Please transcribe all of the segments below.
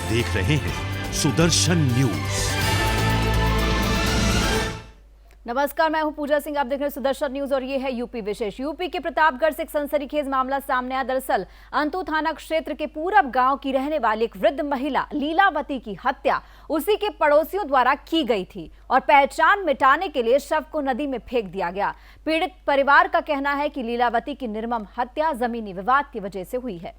देख रहे हैं सुदर्शन न्यूज। नमस्कार, मैं हूं पूजा सिंह। आप देख रहे हैं सुदर्शन न्यूज और ये है यूपी विशेष। यूपी के प्रतापगढ़ से एक सनसनीखेज मामला सामने आया। दरअसल अंतु थाना क्षेत्र के पूरब गांव की रहने वाली एक वृद्ध महिला लीलावती की हत्या उसी के पड़ोसियों द्वारा की गई थी और पहचान मिटाने के लिए शव को नदी में फेंक दिया गया। पीड़ित परिवार का कहना है कि लीलावती की निर्मम हत्या जमीनी विवाद की वजह से हुई है।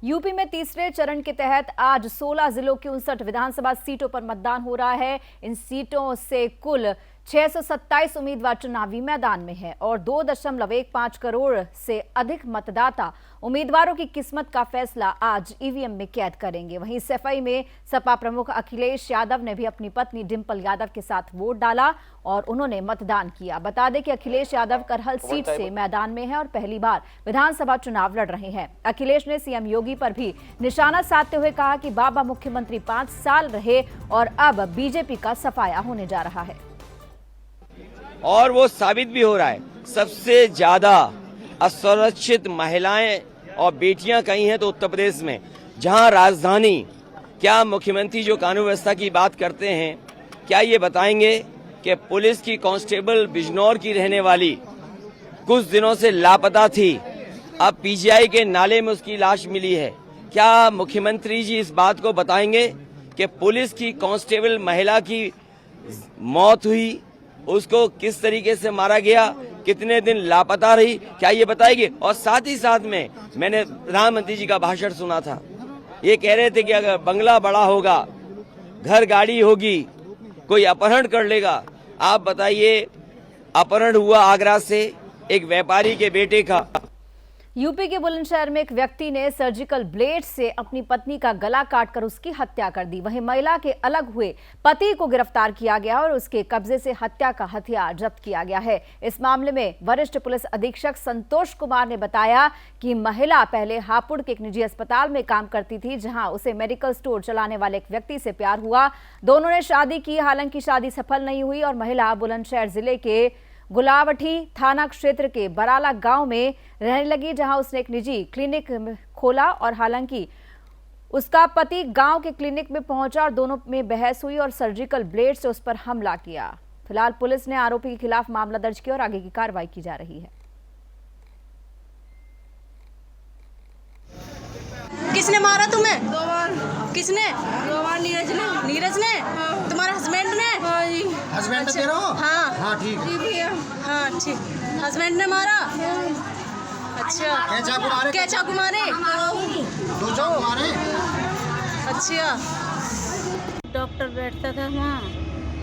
यूपी में तीसरे चरण के तहत आज 16 जिलों की 59 विधानसभा सीटों पर मतदान हो रहा है। इन सीटों से कुल 627 उम्मीदवार चुनावी मैदान में हैं और 2.15 करोड़ से अधिक मतदाता उम्मीदवारों की किस्मत का फैसला आज ईवीएम में कैद करेंगे। वहीं सफाई में सपा प्रमुख अखिलेश यादव ने भी अपनी पत्नी डिंपल यादव के साथ वोट डाला और उन्होंने मतदान किया। बता दें कि अखिलेश यादव करहल सीट से मैदान में है और पहली बार विधानसभा चुनाव लड़ रहे हैं। अखिलेश ने सीएम योगी पर भी निशाना साधते हुए कहा कि बाबा मुख्यमंत्री 5 साल रहे और अब बीजेपी का सफाया होने जा रहा है और वो साबित भी हो रहा है। सबसे ज्यादा असुरक्षित महिलाएं और बेटियां कहीं हैं तो उत्तर प्रदेश में, जहां राजधानी, क्या मुख्यमंत्री जो कानून व्यवस्था की बात करते हैं, क्या ये बताएंगे कि पुलिस की कांस्टेबल बिजनौर की रहने वाली कुछ दिनों से लापता थी, अब पीजीआई के नाले में उसकी लाश मिली है। क्या मुख्यमंत्री जी इस बात को बताएंगे कि पुलिस की कांस्टेबल महिला की मौत हुई, उसको किस तरीके से मारा गया, कितने दिन लापता रही, क्या ये बताएगी? और साथ ही साथ में मैंने प्रधानमंत्री जी का भाषण सुना था, ये कह रहे थे कि अगर बंगला बड़ा होगा, घर गाड़ी होगी, कोई अपहरण कर लेगा। आप बताइए, अपहरण हुआ आगरा से एक व्यापारी के बेटे का। यूपी के बुलंदशहर में एक व्यक्ति ने सर्जिकल ब्लेड से अपनी पत्नी का गला काटकर उसकी हत्या कर दी। वहीं महिला के अलग हुए पति को गिरफ्तार किया गया और उसके कब्जे से हत्या का हथियार जब्त किया गया है। इस मामले में वरिष्ठ पुलिस अधीक्षक संतोष कुमार ने बताया कि महिला पहले हापुड़ के एक निजी अस्पताल में काम करती थी, जहां उसे मेडिकल स्टोर चलाने वाले एक व्यक्ति से प्यार हुआ। दोनों ने शादी की, हालांकि शादी सफल नहीं हुई और महिला बुलंदशहर जिले के गुलावठी थाना क्षेत्र के बराला गांव में रहने लगी, जहां उसने एक निजी क्लिनिक खोला और हालांकि उसका पति गांव के क्लिनिक में पहुंचा और दोनों में बहस हुई और सर्जिकल ब्लेड से उस पर हमला किया। फिलहाल पुलिस ने आरोपी के खिलाफ मामला दर्ज किया और आगे की कार्रवाई की जा रही है। किसने मारा तुम्हें? दो बार। किसने? दो बार नीरज ने। नीरज ने? हाँ। तुम्हारे हस्बैंड ने? हाँ जी। हस्बैंड अच्छा। तेरा हो? हाँ हाँ ठीक। जी भैया। हाँ ठीक। हस्बैंड ने मारा? अच्छा। क्या चाकू मारे? क्या चाकू मारे? 2 चाकू मारे। अच्छा। डॉक्टर बैठता था वहाँ,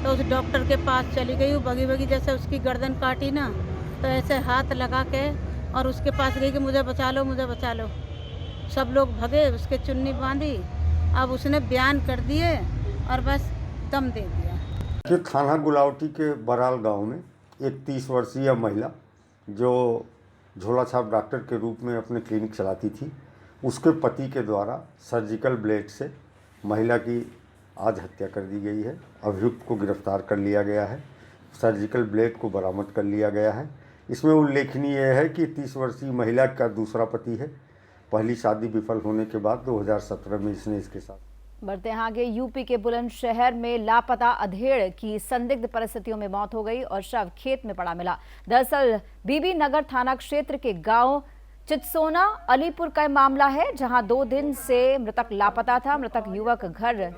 तो उस डॉक्टर के पास चली गई। वो बगी बगी जैसे उसकी गर्दन काटी ना, तो ऐसे हाथ लगा के और उसके पास गई कि मुझे बचा लो, मुझे बचा लो। सब लोग भगे, उसके चुन्नी बांधी। अब उसने बयान कर दिए और बस दम दे दिया। कि थाना गुलावटी के बराल गांव में एक 30 वर्षीय महिला जो झोला छाप डॉक्टर के रूप में अपने क्लिनिक चलाती थी, उसके पति के द्वारा सर्जिकल ब्लेड से महिला की आज हत्या कर दी गई है। अभियुक्त को गिरफ्तार कर लिया गया है, सर्जिकल ब्लेड को बरामद कर लिया गया है। इसमें उल्लेखनीय है कि 30 वर्षीय महिला का दूसरा पति है। पहली शादी विफल होने के बाद 2017 में इसने इसके साथ। बढ़ते हैं आगे। यूपी के बुलंदशहर में लापता अधेड़ की संदिग्ध परिस्थितियों में मौत हो गई और शव खेत में पड़ा मिला। दरअसल बीबी नगर थाना क्षेत्र के गांव चितसोना अलीपुर का मामला है, जहां 2 दिन से मृतक लापता था। मृतक युवक घर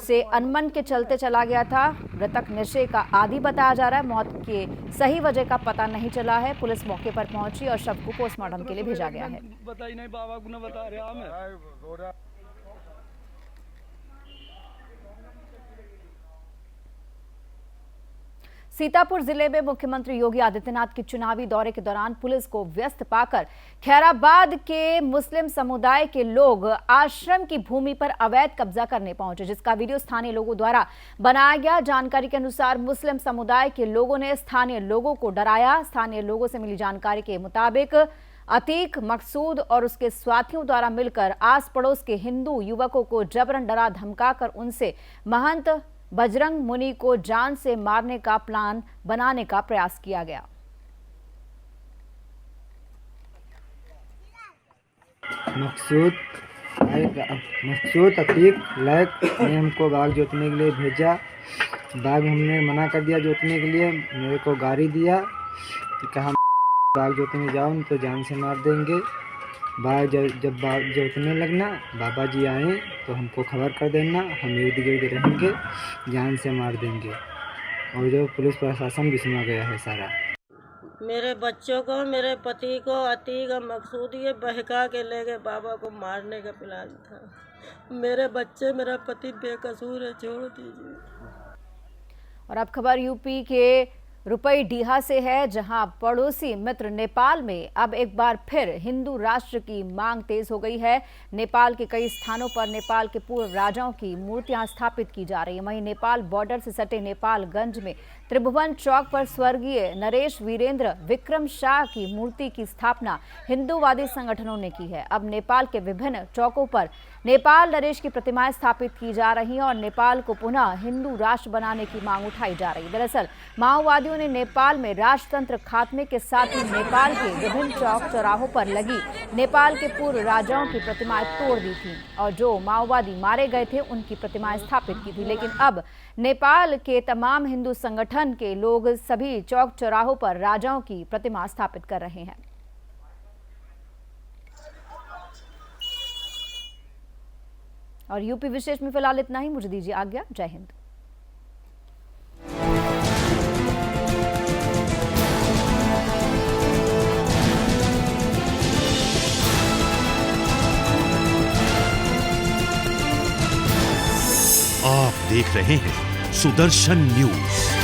से अनमन के चलते चला गया था। मृतक नशे का आदी बताया जा रहा है। मौत के सही वजह का पता नहीं चला है। पुलिस मौके पर पहुंची और शव को पोस्टमार्टम के लिए भेजा गया है। सीतापुर जिले में मुख्यमंत्री योगी आदित्यनाथ के चुनावी दौरे के दौरान पुलिस को व्यस्त पाकर खैराबाद के मुस्लिम समुदाय के लोग आश्रम की भूमि पर अवैध कब्जा करने पहुंचे, जिसका वीडियो स्थानीय लोगों द्वारा बनाया गया। जानकारी के अनुसार मुस्लिम समुदाय के लोगों ने स्थानीय लोगों को डराया। स्थानीय लोगों से मिली जानकारी के मुताबिक अतीक, मकसूद और उसके साथियों द्वारा मिलकर आस पड़ोस के हिंदू युवकों को जबरन डरा धमकाकर उनसे महंत बजरंग मुनि को जान से मारने का प्लान बनाने का प्रयास किया गया। मकसूद अतीक लैक ने हमको बाग जोतने के लिए भेजा। बाग हमने मना कर दिया जोतने के लिए। मेरे को गाली दिया कि कहा बाग जोतने जाओ नहीं तो जान से मार देंगे। जब बाग जोतने लगना बाबा जी आए तो हमको खबर कर देना, हम इर्द गिर्द रहेंगे, जान से मार देंगे। और जो पुलिस प्रशासन भी सुना गया है सारा। मेरे बच्चों को, मेरे पति को अतीक और मकसूद ये बहका के ले गए। बाबा को मारने का प्लान था। मेरे बच्चे, मेरा पति बेकसूर है, छोड़ दीजिए। और अब खबर यूपी के रुपईडीहा से है, जहां पड़ोसी मित्र नेपाल में अब एक बार फिर हिंदू राष्ट्र की मांग तेज हो गई है। नेपाल के कई स्थानों पर नेपाल के पूर्व राजाओं की मूर्तियां स्थापित की जा रही हैं। वहीं नेपाल बॉर्डर से सटे नेपालगंज में त्रिभुवन चौक पर स्वर्गीय नरेश वीरेंद्र विक्रम शाह की मूर्ति की स्थापना हिंदूवादी संगठनों ने की है। अब नेपाल के विभिन्न चौकों पर नेपाल नरेश की प्रतिमाएं स्थापित की जा रही हैं और नेपाल को पुनः हिंदू राष्ट्र बनाने की मांग उठाई जा रही है। दरअसल माओवादियों ने नेपाल में राजतंत्र खात्मे के साथ ही नेपाल के विभिन्न चौक चौराहों पर लगी नेपाल के पूर्व राजाओं की प्रतिमाएं तोड़ दी थी और जो माओवादी मारे गए थे उनकी प्रतिमाएं स्थापित की थी। लेकिन अब नेपाल के तमाम हिंदू संगठन के लोग सभी चौक चौराहों पर राजाओं की प्रतिमा स्थापित कर रहे हैं। और यूपी विशेष में फिलहाल इतना ही। मुझे दीजिए आज्ञा। जय हिंद। आप देख रहे हैं सुदर्शन न्यूज।